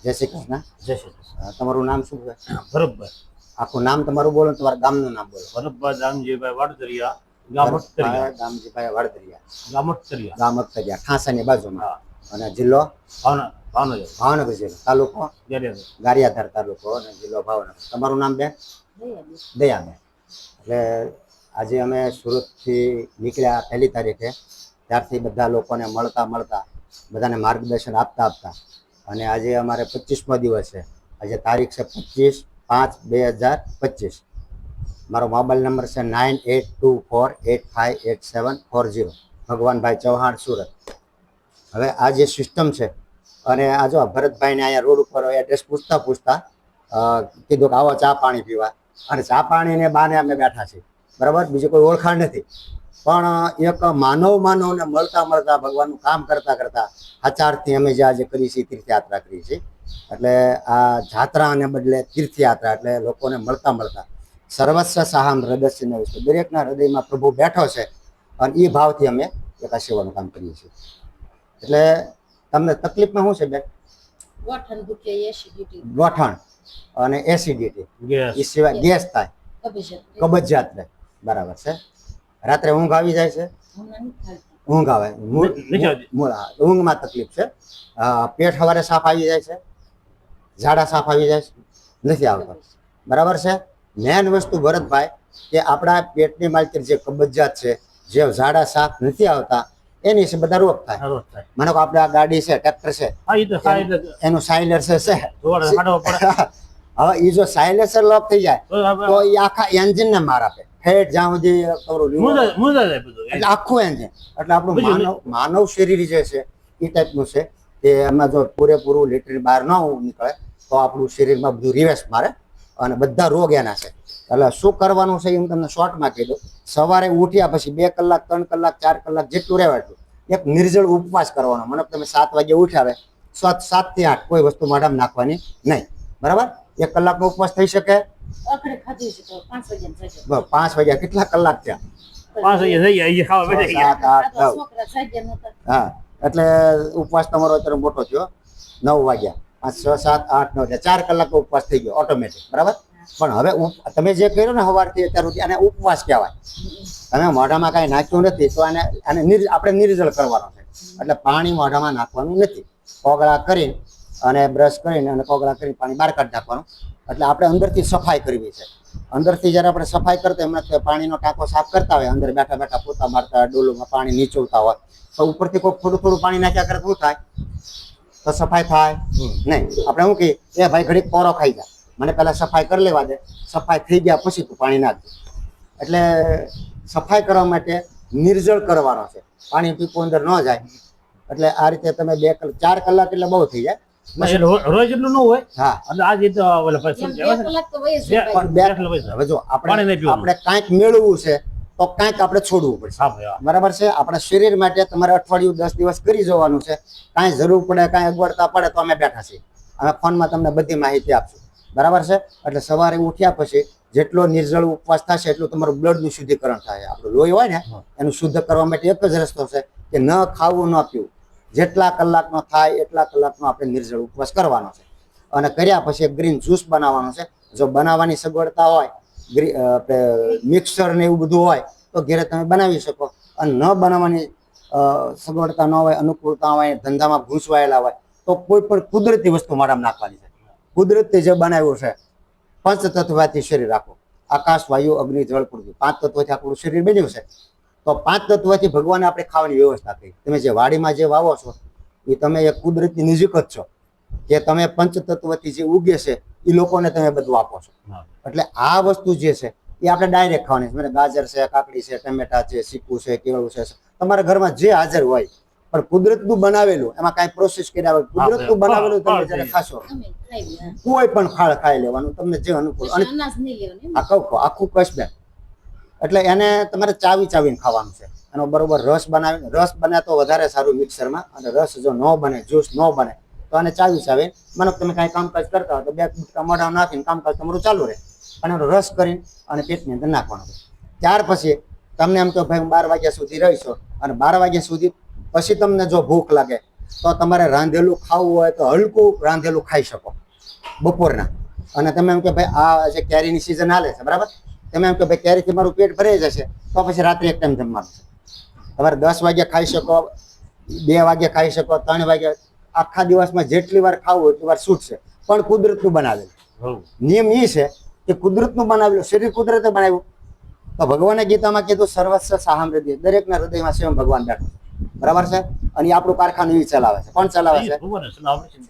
જય શ્રી કૃષ્ણ. જય શ્રી કૃષ્ણ. તમારું નામ શું છે? ભરતભાઈ. આખું નામ તમારું બોલો, તમારા ગામનું નામ બોલો. ભરતભાઈ દામજીભાઈ વાડતરિયા, ગામ અખતરિયા. દામજીભાઈ વાડતરિયા, ગામ અખતરિયા. ગામ અખતરિયા, ઠાસાની બાજુમાં. હા. અને જિલ્લો ભાવનગર. ભાવનગર જિલ્લો, તાલુકો ગારિયાધાર. ગારિયાધાર તાલુકો અને જિલ્લો ભાવનગર. તમારું નામ બેન? દયાબેન. એટલે આજે અમે સુરતથી નીકળ્યા 1 તારીખે, ત્યારથી બધા લોકોને મળતા બધાને માર્ગદર્શન આપતા અને આજે અમારે 25મો દિવસ છે. આજે તારીખ છે 25/5/2025. મારો મોબાઈલ નંબર છે 9824858740. ભગવાનભાઈ ચૌહાણ, સુરત. હવે આ જે સિસ્ટમ છે, અને આ જો ભરતભાઈને અહીંયા રોડ ઉપર એડ્રેસ પૂછતા કીધું કે આવો ચા પાણી પીવા, અને ચા પાણીને બાને અમે બેઠા છીએ, બરાબર. બીજી કોઈ ઓળખાણ નથી, પણ એક માનવને મળતા ભગવાનનું કામ કરતા આચારથી અમે જે આજે કરી છે તીર્થયાત્રા કરી છે. એટલે આ જાત્રાને બદલે તીર્થયાત્રા, એટલે લોકોને મળતા સર્વસ્વ સાહમ હૃદયસ્ય વિશ્વ, દરેકના હૃદયમાં પ્રભુ બેઠો છે, અને એ ભાવથી અમે એક આ સેવાનું કામ કરીએ છીએ. એટલે તમને તકલીફમાં શું છે બેન? ગોઠણ અને એસિડિટી, એ સિવાય ગેસ થાય, કબજિયાત થાય, બરાબર છે. રાત્રે ઊંઘ આવી જાય છે? ઊંઘ આવે, ઊંઘમાં તકલીફ છે. પેટ સવારે સાફ આવી જાય છે? ઝાડા સાફ આવી જાય છે? નથી આવતા, બરાબર છે. મેન વસ્તુ ભરતભાઈ કે આપણા પેટની માલકી જે કબજિયાત છે, જે ઝાડા સાફ નથી આવતા, એની છે બધા રોગ થાય. મને કહો આપણે આ ગાડી છે, ટ્રેક્ટર છે, એનું સાયલેન્સર છે. હવે એ જો સાયલેન્સર લોક થઈ જાય તો એ આખા એન્જિનને માર આપે, હેડ જ્યાં સુધી એટલે આખું એન્જિન. એટલે આપણું માનવ શરીર જે છે એ ટાઈપનું છે કે એમાં જો પૂરેપૂરું લીટર બહાર ન નીકળે તો આપણું શરીરમાં બધું રિવેસ મારે અને બધા રોગ એના છે. એટલે શું કરવાનું છે એ હું તમને શોર્ટમાં કહી દઉં. સવારે ઉઠ્યા પછી 2 કલાક 3 કલાક 4 કલાક જેટલું રહેવાય એટલું એક નિર્જળ ઉપવાસ કરવાનો. મને તમે 7 વાગે ઉઠ્યા આવે 7 થી 8 કોઈ વસ્તુ મોઢામાં નાખવાની નહીં, બરાબર. 1 કલાકનો ઉપવાસ થઈ શકે? 5 વાગ્યા કેટલા કલાક થયા? હા, એટલે ઉપવાસ તમારો અત્યારે મોટો થયો. 9 વાગ્યા, 5 6 7 8 9 4 કલાકનો ઉપવાસ થઈ ગયો ઓટોમેટિક, બરાબર. પણ હવે તમે જે કર્યું ને સવારથી અત્યાર સુધી, આને ઉપવાસ કહેવાય. તમે મોઢામાં કાંઈ નાખ્યું નથી તો આને આપણે નિર્જળ કરવાનો છે. એટલે પાણી મોઢામાં નાખવાનું નથી. કોગળા કરીને અને બ્રશ કરીને અને કોગળા કરીને પાણી બહાર કાઢી નાખવાનું. એટલે આપણે અંદરથી સફાઈ કરવી છે. અંદરથી જ્યારે આપણે સફાઈ કરતા એમણે પાણીનો ટાંકો સાફ કરતા હોય, અંદર બેઠા પોતા મારતા ડોલુમાં પાણી નીચોવતા હોય, તો ઉપરથી કોઈ થોડું પાણી નાખ્યા કરે શું થાય? તો સફાઈ થાય નહીં. આપણે શું કહીએ, એ ભાઈ ઘડીક પોરો ખાઈ જાય, મને પહેલાં સફાઈ કરી લેવા દે, સફાઈ થઈ ગયા પછી તું પાણી નાખજે. એટલે સફાઈ કરવા માટે નિર્જળ કરવાનો છે, પાણી પીપું અંદર ન જાય. એટલે આ રીતે તમે 4 કલાક એટલે બહુ થઈ જાય. રોજ એટલું ન હોય. હા, અને આજે તો હવે જો આપણે કાંઈક મેળવવું છે તો કાંઈક આપણે છોડવું પડશે, બરાબર છે. આપણા શરીર માટે તમારે અઠવાડિયું 10 દિવસ કરી જવાનું છે. કાંઈ જરૂર પડે, કાંઈ અગવડતા પડે તો અમે બેઠા છીએ. અમે ફોનમાં તમને બધી માહિતી આપશું, બરાબર છે. એટલે સવારે ઉઠ્યા પછી જેટલો નિર્જળ ઉપવાસ થશે એટલું તમારું બ્લડનું શુદ્ધિકરણ થાય. આપણું લોહી હોય ને એનું શુદ્ધ કરવા માટે એક જ રસ્તો છે કે ન ખાવું ન પીવું. જેટલા કલાકનો થાય એટલા કલાકનો આપણે નિર્જળ ઉપવાસ કરવાનો છે. અને કર્યા પછી એક ગ્રીન જ્યુસ બનાવવાનો છે. જો બનાવવાની સગવડતા હોય, મિક્સર ને એવું બધું હોય તો ઘરે તમે બનાવી શકો. અને ન બનાવવાની સગવડતા ન હોય, અનુકૂળતા હોય, ધંધામાં ઘૂસવાયેલા હોય તો કોઈ પણ કુદરતી વસ્તુ મારામાં નાખવાની છે. કુદરતી જે બનાવ્યું છે, 5 તત્વથી શરીર આખું, આકાશ વાયુ અગ્નિ જળ પૃથ્વી, 5 તત્વથી આપણું શરીર બન્યું છે. તો 5 તત્વથી ભગવાને આપણે ખાવાની વ્યવસ્થા કરી. તમે જે વાડીમાં જે વાવો છો એ તમે એક કુદરતી નજીક જ છો કે તમે 5 તત્વથી જે ઉગે છે એ લોકોને તમે બધું આપો છો. એટલે આ વસ્તુ જે છે એ આપણે ડાયરેક્ટ ખાવાની છે. ગાજર છે, કાકડી છે, ટમેટા છે, ચીકુ છે, કેળું છે, તમારા ઘરમાં જે હાજર હોય, પણ કુદરતનું બનાવેલું, એમાં કાંઈ પ્રોસેસ કર્યા હોય, કુદરતનું બનાવેલું તમે જ્યારે ખાશો કોઈ પણ ફળ ખાઈ લેવાનું તમને જે અનુકૂળ. અને આખું કશ બેન, એટલે એને તમારે ચાવીને ખાવાનું છે. એનો બરોબર રસ બનાવીને, રસ બને તો વધારે સારું મિક્સરમાં, અને રસ જો ન બને, જ્યુસ ન બને તો આને ચાવીને મને તમે કાંઈ કામકાજ કરતા હોય તો 2 ગુટકા મોઢામાં નાખીને કામકાજ તમારું ચાલુ રહે. અને એનો રસ કરીને અને પેટની અંદર નાખવાનો. ત્યાર પછી તમને એમ તો ભાઈ 12 વાગ્યા સુધી રહીશો, અને 12 વાગ્યા સુધી પછી તમને જો ભૂખ લાગે તો તમારે રાંધેલું ખાવું હોય તો હલકું રાંધેલું ખાઈ શકો બપોરના. અને તમે એમ કે ભાઈ આ જે કેરીની સિઝન હાલે છે બરાબર, તમે એમ કે ભાઈ કેરીથી મારું પેટ ભરાઈ જશે તો પછી રાત્રે એક ટાઈમ જમવાનું છે. તમારે 10 વાગે ખાઈ શકો, 2 વાગે ખાઈ શકો, 3 વાગે, આખા દિવસમાં જેટલી વાર ખાવું એટલી વાર છૂટશે. પણ કુદરતનું બનાવેલું. નિયમ એ છે કે કુદરતનું બનાવેલું શરીર કુદરતે બનાવ્યું. તો ભગવાને ગીતામાં કીધું સર્વસ્વ સાહમ હૃદય, દરેકના હૃદયમાં સ્વયં ભગવાન બેઠો બરાબર છે. અને આપણું કારખાનું એ ચલાવે છે. કોણ ચલાવે છે?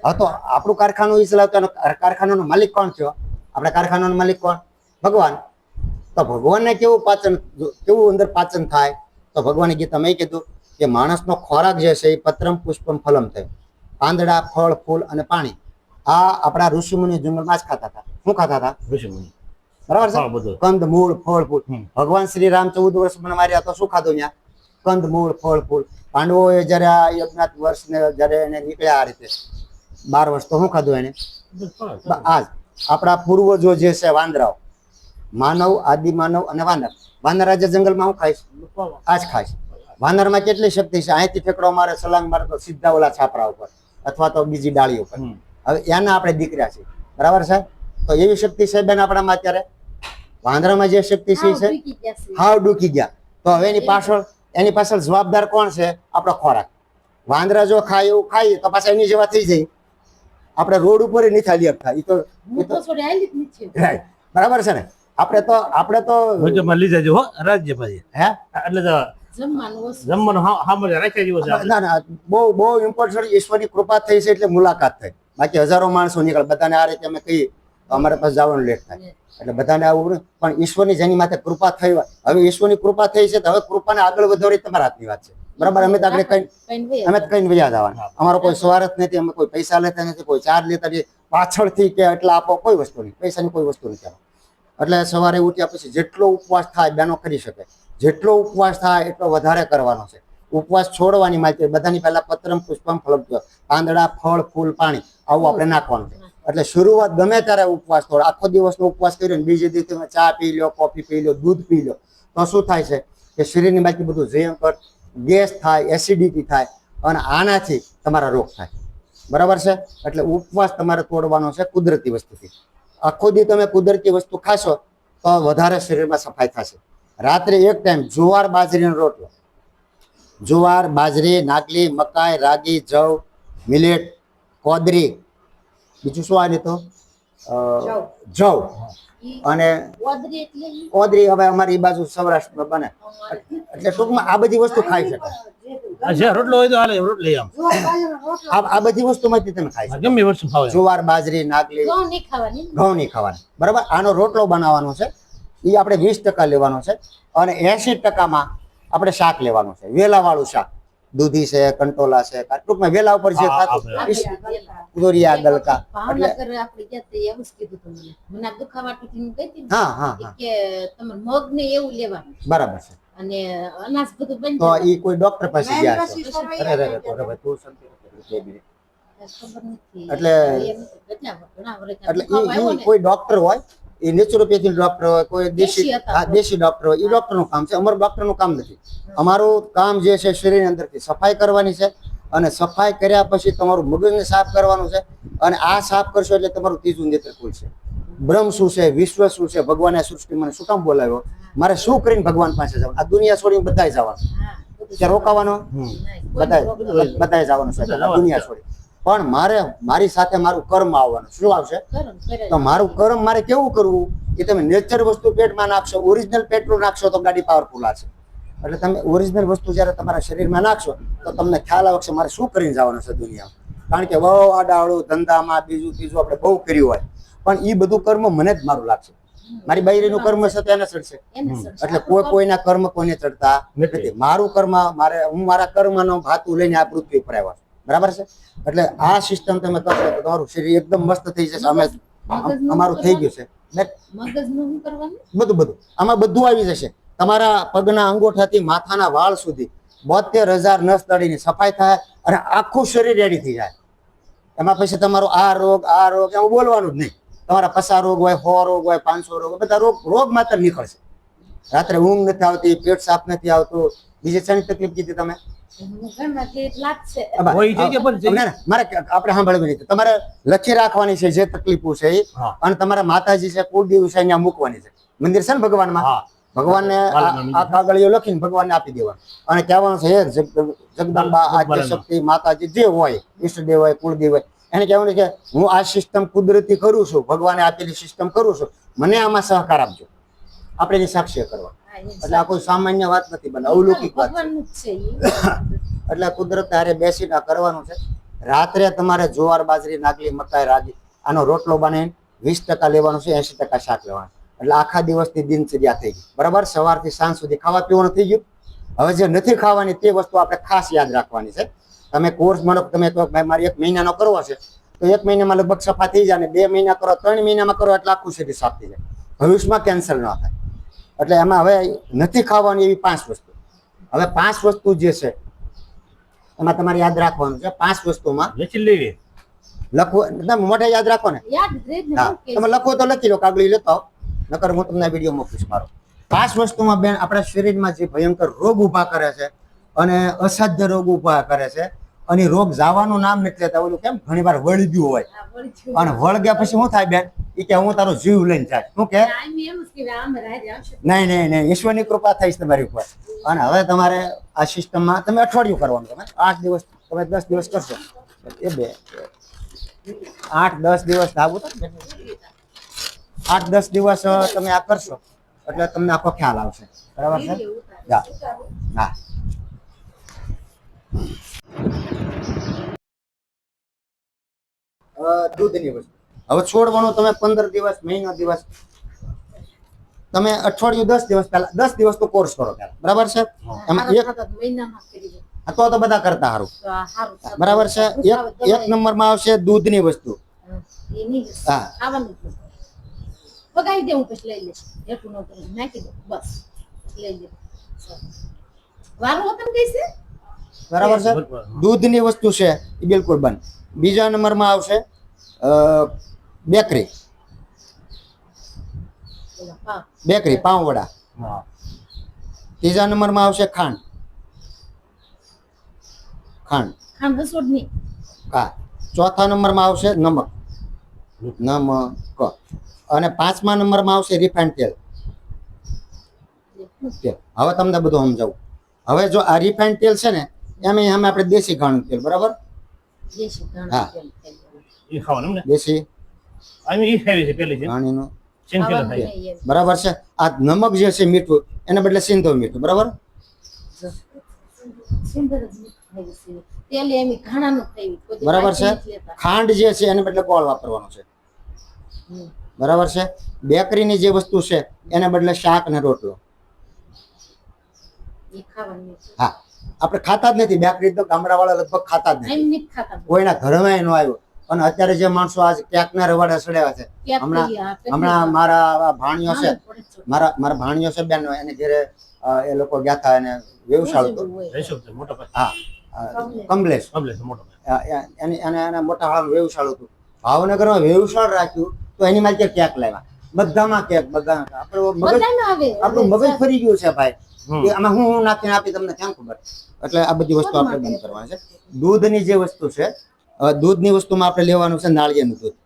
હા, તો આપણું કારખાનું એ ચલાવતા, કારખાનાનો માલિક કોણ થયો? આપણે કારખાનાનો માલિક કોણ? ભગવાન. તો ભગવાનને કેવું પાચન, કેવું અંદર પાચન થાય? તો ભગવાને ગીતામાં એ કીધું કે માણસનો ખોરાક જે છે એ પત્રમ પુષ્પમ ફલમ થયો, પાંદડા, ફળ, ફૂલ અને પાણી. આ આપણા ઋષિમુનિ જંગલમાં જ ખાતા હતા. શું ખાતા હતા? ઋષિમુનિ. બરાબર છે. કંદ મૂળ ફળ ફૂલ. ભગવાન શ્રી રામ 14 વર્ષ માર્યા તો શું ખાધું ત્યાં? કંદ મૂળ ફળ ફૂલ. પાંડવોએ જયારે આ યજ્ઞાત વર્ષને જયારે એને નીકળ્યા આ રીતે 12 વર્ષ, તો શું ખાધું એને? આજ આપણા પૂર્વજો જે છે વાંદરાઓ, માનવ, આદિ માનવ અને વાનર. વાનર આજે જંગલમાં શું ખાઈશ? આજ ખાઈશ. વાનરમાં કેટલી શક્તિ છે? અહીંથી ઠેકડો મારે, સલાંગ મારે તો સીધા ઓલા છાપરા ઉપર અથવા તો બીજી ડાળી ઉપર. હવે એના આપણે દીકરા છીએ બરાબર છે. તો એવી શક્તિ છે બેન આપણામાં અત્યારે. વાંદરામાં જે શક્તિ છે હાવ ડૂકી ગયા. તો હવે એની પાછળ જવાબદાર કોણ છે? આપણો ખોરાક. વાંદરા જો ખાય એવું ખાય તો પાછા એની જેવા થઈ જાય. આપણે રોડ ઉપર નહીં ચાલી શકતા. એ તો બરાબર છે ને. આપણે તો લઈ જજો હો રાજ્યભાઈ. હે એટલે જમવાનું રાખ્યા જેવો છે. ના, બહુ ઇમ્પોર્ટન્ટ. ઈશ્વરની કૃપા થઈ છે એટલે મુલાકાત થઈ. બાકી હજારો માણસો નીકળે. બધાને આ રીતે અમે કહીએ તો અમારે પાસે જવાનું લેટ થાય. એટલે બધાને આવું, પણ ઈશ્વરની જેની માથે કૃપા થઈ હોય, હવે ઈશ્વરની કૃપા થઈ છે તો હવે કૃપાને આગળ વધારવી તમારા હાથની વાત છે બરાબર. અમે તો આગળ કઈ વયા જવાના. અમારો કોઈ સ્વાર્થ નથી. અમે કોઈ પૈસા લેતા નથી, કોઈ ચાર્જ લેતા નથી પાછળથી કે એટલા આપો, કોઈ વસ્તુ નહીં. પૈસાની કોઈ વસ્તુ નથી. એટલે સવારે ઉઠ્યા પછી જેટલો ઉપવાસ થાય બેનો કરી શકે, જેટલો ઉપવાસ થાય એટલો વધારે કરવાનો છે. ઉપવાસ છોડવાની માહિતી બધાની પહેલા પત્રમ પુષ્પમ ફલમ, પાંદડા, ફળ, ફૂલ, પાણી આવું આપણે નાખવાનું છે. એટલે શરૂઆત ગમે ત્યારે ઉપવાસ થોડો, આખો દિવસનો ઉપવાસ કર્યો ને બીજે દિવસે તમે ચા પી લો, કોફી પી લો, દૂધ પી લો, તો શું થાય છે કે શરીરની બાકી બધું જયંકર ગેસ થાય, એસિડિટી થાય અને આનાથી તમારા રોગ થાય બરાબર છે. એટલે ઉપવાસ તમારે તોડવાનો છે કુદરતી વસ્તુથી. આખો દી તમે કુદરતી વસ્તુ ખાશો તો વધારે શરીરમાં સફાઈ થશે. રાત્રે એક ટાઈમ જુવાર બાજરીનો રોટલો, જુવાર, બાજરી, નાગલી, મકાઈ, રાગી, જવ, મિલેટ, કોદરી, બીજું શું આવે તો જવ અને કોદરી. હવે અમારી બાજુ સૌરાષ્ટ્રમાં બને. એટલે ટૂંકમાં આ બધી વસ્તુ ખાઈ શકાય. રોટલો હોય તો હાલે, રોટલી આમ આ બધી વસ્તુમાંથી તમે ખાઈ શકો. ગમે વસ્તુ ખાવ. જુવાર, બાજરી, નાગલી, ઘઉં નહીં ખાવાની બરાબર. આનો રોટલો બનાવવાનો છે. એ આપણે 20% લેવાનો છે અને 80%માં આપણે શાક લેવાનું છે. વેલા વાળું શાક, દૂધી છે, કંટોલા છે, ટૂંકમાં વેલા ઉપર જે ખાતું, દોરિયા, ગલકા. બરાબર છે. તો એ કોઈ ડોક્ટર પાસે ગયા છે? એટલે એ કોઈ ડોક્ટર હોય, એ નેચરોપેથી ડોક્ટર હોય, કોઈ દેશી ડોક્ટર હોય, એ ડોક્ટરનું કામ છે. અમારું ડોક્ટરનું કામ નથી. અમારું કામ જે છે શરીરની અંદરથી સફાઈ કરવાની છે. અને સફાઈ કર્યા પછી તમારું મગજને સાફ કરવાનું છે. અને આ સાફ કરશો એટલે તમારું ત્રીજું નેત્ર ખુલશે. બ્રહ્મ શું છે, વિશ્વ શું છે, ભગવાને સૃષ્ટિ મને શું કામ બોલાવ્યો, મારે શું કરીને ભગવાન પાસે જવાનું? આ દુનિયા છોડીને બધાય જવાનું. ત્યાં રોકાવાનો? બધાય જવાનું છે દુનિયા છોડી. પણ મારી સાથે મારું કર્મ આવવાનું. શું આવશે? તો મારું કર્મ મારે કેવું કરવું? એ તમે નેચર વસ્તુ પેટમાં નાખશો, ઓરિજિનલ પેટ્રોલ નાખશો તો ગાડી પાવરફુલ આવશે. એટલે તમે ઓરિજિનલ વસ્તુ જ્યારે તમારા શરીરમાં નાખશો તો તમને ખ્યાલ આવશે મારે શું કરીને જવાનું છે દુનિયામાં. કારણ કે બહુ આડાવડું ધંધામાં બીજું ત્રીજું આપણે બહુ કર્યું હોય, પણ એ બધું કર્મ મને જ મારું લાગશે. મારી બૈરીનું કર્મ છે તો એને ચડશે. એટલે કોઈના કર્મ કોઈને ચડતા નથી. મારું કર્મ હું મારા કર્મનો ભાતું લઈને આ પૃથ્વી પર આવ્યા છું બરાબર છે. એટલે આ સિસ્ટમ તમે કરશો તો તમારું શરીર એકદમ મસ્ત થઈ જશે. અમે અમારું થઈ ગયું છે બધું આમાં બધું આવી જશે. તમારા પગના અંગૂઠાથી માથાના વાળ સુધી 72,000 નસ દળીની સફાઈ થાય અને આખું શરીર રેડી થઈ જાય. એમાં પછી તમારો આ રોગ એવું બોલવાનું જ નહીં. તમારા પસા રોગ હોય, 100 રોગ હોય, 500 રોગ, બધા રોગ માત્ર નીકળશે. રાત્રે ઊંઘ નથી આવતી, પેટ સાફ નથી આવતું. બીજી શાની તકલીફ કીધી તમે? હોય છે કે પણ છે? ના, ના, મારે આપણે સાંભળવી નથી. તમારે લખી રાખવાની છે જે તકલીફો છે એ, હા. અને તમારા માતાજી છે કુળદેવ છે અહીંયા મૂકવાની છે. મંદિર છે ને ભગવાનમાં, હા. ભગવાનને આ કાગળિયો લખીને ભગવાનને આપી દેવાનું અને કહેવાનું છે હે જગદંબા આદ્ય શક્તિ માતાજી જે હોય ઈષ્ટદેવ હોય કુળદેવ હોય એને કહેવાનું છે કે હું આ સિસ્ટમ કુદરતી કરું છું, ભગવાને આપેલી સિસ્ટમ કરું છું, મને આમાં સહકાર આપજો. આપણે એની સાક્ષી કરવા. એટલે આ કોઈ સામાન્ય વાત નથી, બને અવલૌકિક વાત છે. એટલે કુદરત હારે બેસીને આ કરવાનું છે. રાત્રે તમારે જુવાર બાજરી નાગલી મકાઈ રાજી આનો રોટલો બનાવીને 20% લેવાનું છે, 80% શાક લેવાનું. એટલે આખા દિવસની દિનચર્યા થઈ ગઈ. બરાબર, સવારથી સાંજ સુધી ખાવા પીવાનું થઈ ગયું. હવે જે નથી ખાવાની તે વસ્તુ આપણે ખાસ યાદ રાખવાની છે. તમે કોર્સ માનો તમે કહો ભાઈ મારે 1 મહિનાનો કરવો છે, તો 1 મહિનામાં લગભગ સફા થઈ જાય, ને 2 મહિના કરો, 3 મહિનામાં કરો એટલે આખું શરીર સાફ થઈ જાય, ભવિષ્યમાં કેન્સર ન થાય. એટલે એમાં હવે નથી ખાવાની એવી 5 વસ્તુ. હવે 5 વસ્તુ જે છે એમાં તમારે યાદ રાખવાનું છે. 5 વસ્તુમાં લખી લેવી. લખવું તમે મોઢે યાદ રાખો ને. હા, તમે લખો તો લખી લો, કાગળી લેતો આવો, નકર હું તમને વિડીયો મોકલીશ મારો. 5 વસ્તુમાં બેન આપણા શરીરમાં જે ભયંકર રોગ ઊભા કરે છે અને અસાધ્ય રોગ ઊભા કરે છે, અને રોગ જવાનું નામ નથી લેતા. ઓલું કેમ ઘણી વાર વળી ગયું હોય, અને વળગ્યા પછી શું થાય બેન, એ કે હું તારો જીવ લઈને જાય. શું કે નહીં નહીં નહીં, ઈશ્વરની કૃપા થઈશ તમારી ઉપર. અને હવે તમારે આ સિસ્ટમમાં તમે અઠવાડિયું કરવાનું. તમે 8 દિવસ, તમે 10 દિવસ કરશો, એ 8-10 દિવસ આવું તો 8-10 દિવસ તમે આ કરશો એટલે તમને આખો ખ્યાલ આવશે. બરાબર છે? હા હા. દૂધની વસ્તુ હવે છોડવાનું. તમે 15 દિવસ, મહિનો દિવસ, તમે અઠવાડિયું 10 દિવસ પહેલા 10 દિવસ તો કોર્સ કરો પહેલા. બરાબર છે? એમાં તો બધા કરતા સારું. બરાબર છે? એક નંબરમાં આવશે દૂધની વસ્તુ. હા, બરાબર છે. દૂધની વસ્તુ છે એ બિલકુલ બંધ. બીજા નંબરમાં આવશે બેકરી, બેકરી પાઉં વડા. ત્રીજા નંબરમાં આવશે ખાંડ, ખાંડ. હા. ચોથા નંબરમાં આવશે નમક, નમક. અને 5મા નંબરમાં આવશે રિફાઇન્ડ તેલ. હવે તમને બધું સમજાવું. હવે જો આ રિફાઇન્ડ તેલ છે ને એમાં આપણે દેશી ઘાણું તેલ. બરાબર? હા, એ ખાવાનું ને. દેશી અમે ઈ ખાવી છે પેલી છે. ઘાણીનું. સિંગતેલ ખાઈએ. બરાબર છે? આ નમક જે છે મીઠું, એના બદલે સિંધવ મીઠું. બરાબર? બરાબર છે? ખાંડ જે છે એને બદલે ગોળ વાપરવાનો છે. બરાબર છે? બેકરીની જે વસ્તુ છે એને બદલે શાક અને રોટલો. હા, આપણે ખાતા જ નથી. બેકરી તો ગામડાવાળા લગભગ ખાતા જ નથી, કોઈના ઘરમાં ન આવ્યો. અને અત્યારે જે માણસો આજ ક્યાંકના રવાડે સડ્યા છે. હમણાં મારા ભાણિયો છે, મારા ભાણિયો છે બેન, એને ઘરે એ લોકો ગયા હતા, એને વ્યવસાય હતો. હા, કમલેશ મોટો. એને મોટા હાલ વ્યવસાય હતું. ભાવનગરમાં વ્યવસાય રાખ્યું તો એની માટે કેક લાવ્યા. બધામાં કેક, બધા. આપણું મગજ ફરી ગયું છે ભાઈ. આમાં હું નાખીને આપી તમને ક્યાં ખબર. એટલે આ બધી વસ્તુ આપણે બંધ કરવાની છે. દૂધની જે વસ્તુ છે, દૂધની વસ્તુમાં આપણે લેવાનું છે નાળિયેરનું દૂધ.